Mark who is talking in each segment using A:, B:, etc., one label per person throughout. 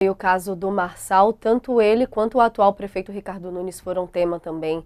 A: E o caso do Marçal, tanto ele quanto o atual prefeito Ricardo Nunes foram tema também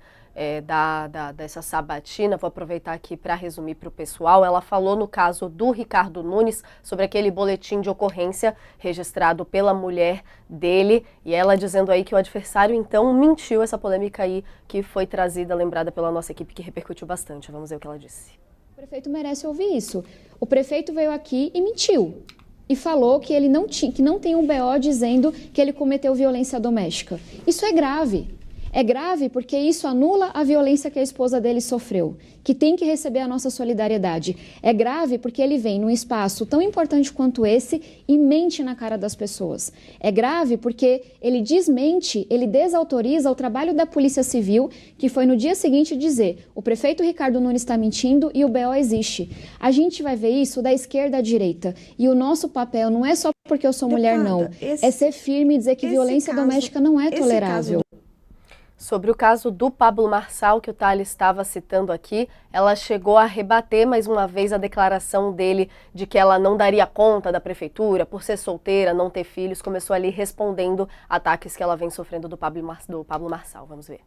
A: dessa sabatina. Vou aproveitar aqui para resumir para o pessoal. Ela falou no caso do Ricardo Nunes sobre aquele boletim de ocorrência registrado pela mulher dele e ela dizendo aí que o adversário então mentiu, essa polêmica aí que foi trazida, lembrada pela nossa equipe, que repercutiu bastante. Vamos ver o que ela disse.
B: O prefeito merece ouvir isso. O prefeito veio aqui e mentiu. E falou que ele que não tem um BO dizendo que ele cometeu violência doméstica. Isso é grave. É grave porque isso anula a violência que a esposa dele sofreu, que tem que receber a nossa solidariedade. É grave porque ele vem num espaço tão importante quanto esse e mente na cara das pessoas. É grave porque ele desmente, ele desautoriza o trabalho da Polícia Civil, que foi no dia seguinte dizer: o prefeito Ricardo Nunes está mentindo e o BO existe. A gente vai ver isso da esquerda à direita. E o nosso papel não é só porque eu sou mulher, não. É ser firme e dizer que violência doméstica não é tolerável.
A: Sobre o caso do Pablo Marçal, que o Thales estava citando aqui, ela chegou a rebater mais uma vez a declaração dele de que ela não daria conta da prefeitura por ser solteira, não ter filhos. Começou ali respondendo ataques que ela vem sofrendo do Pablo Marçal. Vamos ver.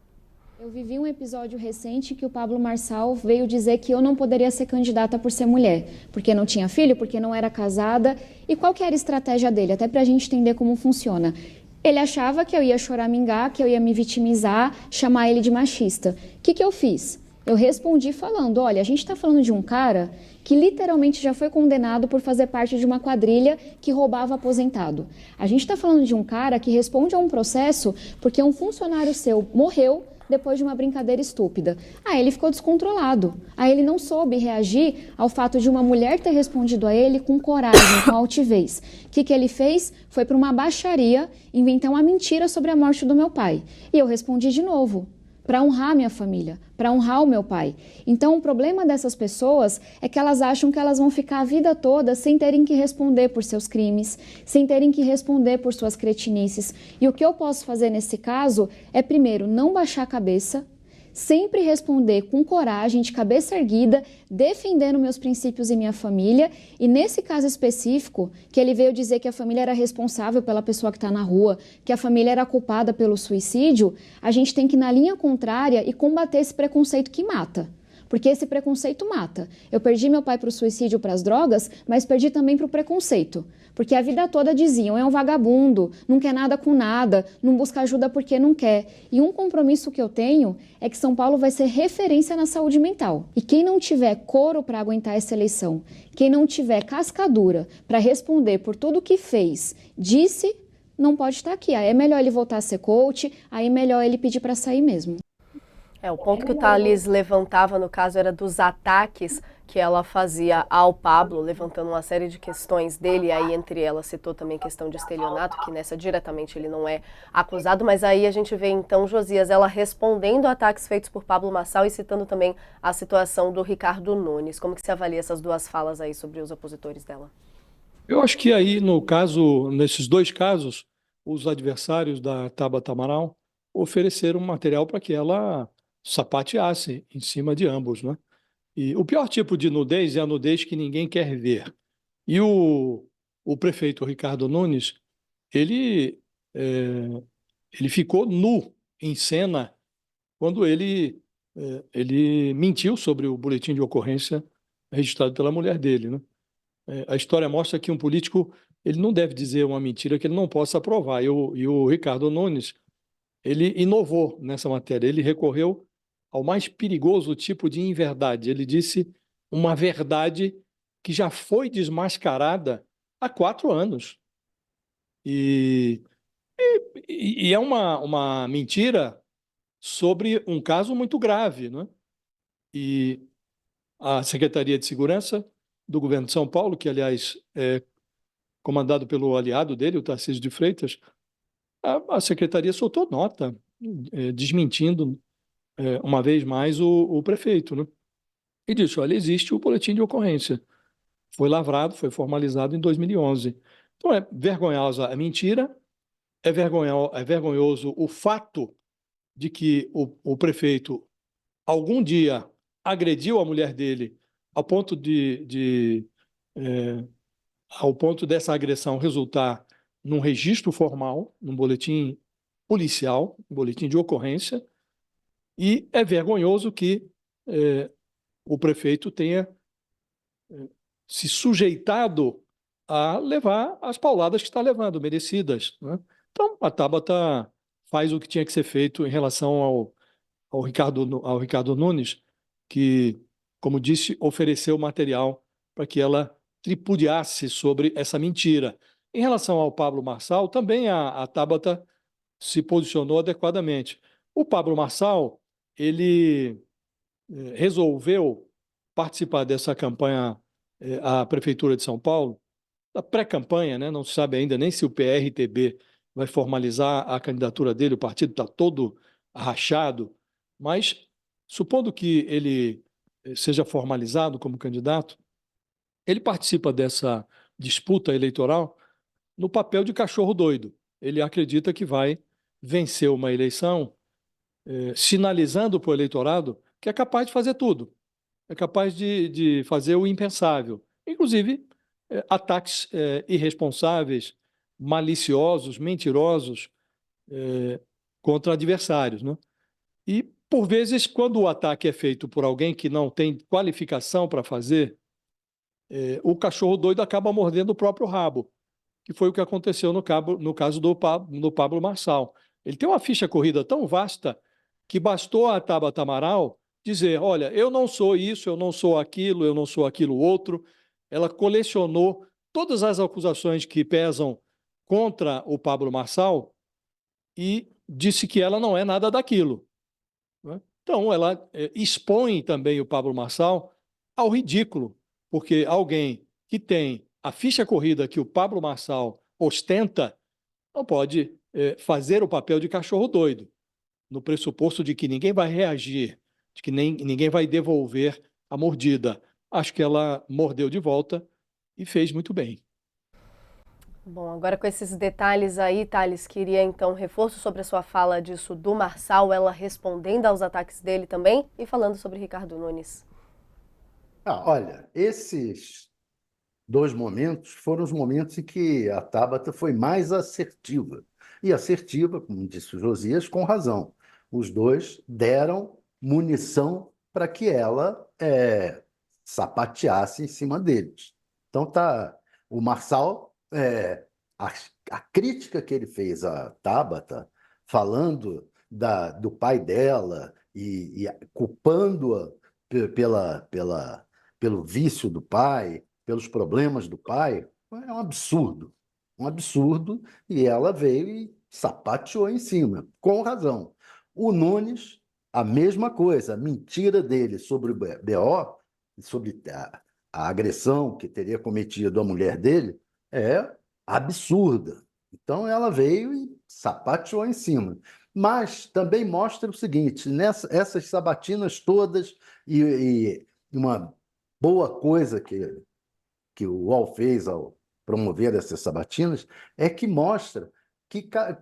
B: Eu vivi um episódio recente que o Pablo Marçal veio dizer que eu não poderia ser candidata por ser mulher, porque não tinha filho, porque não era casada. E qual que era a estratégia dele? Até para a gente entender como funciona. Ele achava que eu ia choramingar, que eu ia me vitimizar, chamar ele de machista. O que eu fiz? Eu respondi falando: olha, a gente está falando de um cara que literalmente já foi condenado por fazer parte de uma quadrilha que roubava aposentado. A gente está falando de um cara que responde a um processo porque um funcionário seu morreu depois de uma brincadeira estúpida. Aí ele ficou descontrolado. Aí ele não soube reagir ao fato de uma mulher ter respondido a ele com coragem, com altivez. O que ele fez? Foi para uma baixaria inventar uma mentira sobre a morte do meu pai. E eu respondi de novo, para honrar minha família, para honrar o meu pai. Então, o problema dessas pessoas é que elas acham que elas vão ficar a vida toda sem terem que responder por seus crimes, sem terem que responder por suas cretinices. E o que eu posso fazer nesse caso é, primeiro, não baixar a cabeça, sempre responder com coragem, de cabeça erguida, defendendo meus princípios e minha família. E nesse caso específico, que ele veio dizer que a família era responsável pela pessoa que está na rua, que a família era culpada pelo suicídio, a gente tem que ir na linha contrária e combater esse preconceito que mata. Porque esse preconceito mata. Eu perdi meu pai para o suicídio, para as drogas, mas perdi também para o preconceito. Porque a vida toda diziam: é um vagabundo, não quer nada com nada, não busca ajuda porque não quer. E um compromisso que eu tenho é que São Paulo vai ser referência na saúde mental. E quem não tiver couro para aguentar essa eleição, quem não tiver cascadura para responder por tudo que fez, disse, não pode estar aqui. Aí é melhor ele voltar a ser coach, aí é melhor ele pedir para sair mesmo.
A: O ponto que o Thales levantava, no caso, era dos ataques que ela fazia ao Pablo, levantando uma série de questões dele, e aí entre elas citou também questão de estelionato, que nessa diretamente ele não é acusado, mas aí a gente vê então, Josias, ela respondendo a ataques feitos por Pablo Marçal e citando também a situação do Ricardo Nunes. Como que você avalia essas duas falas aí sobre os opositores dela?
C: Eu acho que aí, no caso, nesses dois casos, os adversários da Tabata Amaral ofereceram material para que ela sapateasse em cima de ambos, né? E o pior tipo de nudez é a nudez que ninguém quer ver. E o prefeito Ricardo Nunes, ele, é, ele ficou nu em cena quando ele mentiu sobre o boletim de ocorrência registrado pela mulher dele, né? A história mostra que um político ele não deve dizer uma mentira que ele não possa provar. E o Ricardo Nunes, ele inovou nessa matéria. Ele recorreu ao mais perigoso tipo de inverdade. Ele disse uma verdade que já foi desmascarada há 4 anos. E, e é uma mentira sobre um caso muito grave, né? E a Secretaria de Segurança do Governo de São Paulo, que, aliás, é comandado pelo aliado dele, o Tarcísio de Freitas, a secretaria soltou nota desmentindo uma vez mais o prefeito, né? E disse: olha, existe o boletim de ocorrência. Foi lavrado, foi formalizado em 2011. Então é vergonhosa a mentira, é vergonhoso o fato de que o prefeito algum dia agrediu a mulher dele ao ponto ao ponto dessa agressão resultar num registro formal, num boletim policial, um boletim de ocorrência, e é vergonhoso que o prefeito tenha se sujeitado a levar as pauladas que está levando, merecidas, né? Então, a Tabata faz o que tinha que ser feito em relação ao Ricardo Nunes, que, como disse, ofereceu material para que ela tripudiasse sobre essa mentira. Em relação ao Pablo Marçal, também a Tabata se posicionou adequadamente. O Pablo Marçal, ele resolveu participar dessa campanha à Prefeitura de São Paulo, da pré-campanha, né? Não se sabe ainda nem se o PRTB vai formalizar a candidatura dele, o partido está todo rachado, mas supondo que ele seja formalizado como candidato, ele participa dessa disputa eleitoral no papel de cachorro doido. Ele acredita que vai vencer uma eleição, sinalizando para o eleitorado que é capaz de fazer tudo, é capaz de fazer o impensável, inclusive ataques irresponsáveis, maliciosos, mentirosos contra adversários, né? E, por vezes, quando o ataque é feito por alguém que não tem qualificação para fazer, o cachorro doido acaba mordendo o próprio rabo, que foi o que aconteceu no caso do Pablo Marçal. Ele tem uma ficha corrida tão vasta que bastou a Tabata Amaral dizer: olha, eu não sou isso, eu não sou aquilo outro. Ela colecionou todas as acusações que pesam contra o Pablo Marçal e disse que ela não é nada daquilo, né? Então, ela expõe também o Pablo Marçal ao ridículo, porque alguém que tem a ficha corrida que o Pablo Marçal ostenta não pode fazer o papel de cachorro doido, no pressuposto de que ninguém vai reagir, de que ninguém vai devolver a mordida. Acho que ela mordeu de volta e fez muito bem.
A: Bom, agora com esses detalhes aí, Thales, queria então reforço sobre a sua fala disso do Marçal, ela respondendo aos ataques dele também e falando sobre Ricardo Nunes.
D: Olha, esses dois momentos foram os momentos em que a Tabata foi mais assertiva. E assertiva, como disse o Josias, com razão. Os dois deram munição para que ela sapateasse em cima deles. Então tá, o Marçal, a crítica que ele fez à Tabata, falando do pai dela e culpando-a pelo vício do pai, pelos problemas do pai, é um absurdo, e ela veio e sapateou em cima, com razão. O Nunes, a mesma coisa, a mentira dele sobre o BO, sobre a agressão que teria cometido a mulher dele, é absurda. Então ela veio e sapateou em cima. Mas também mostra o seguinte, essas sabatinas todas e uma boa coisa que o UOL fez ao promover essas sabatinas é que mostra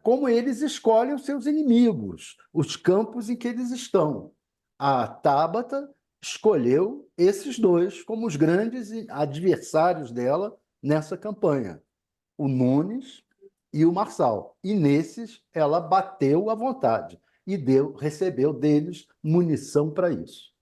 D: como eles escolhem os seus inimigos, os campos em que eles estão. A Tabata escolheu esses dois como os grandes adversários dela nessa campanha, o Nunes e o Marçal. E nesses ela bateu à vontade e recebeu deles munição para isso.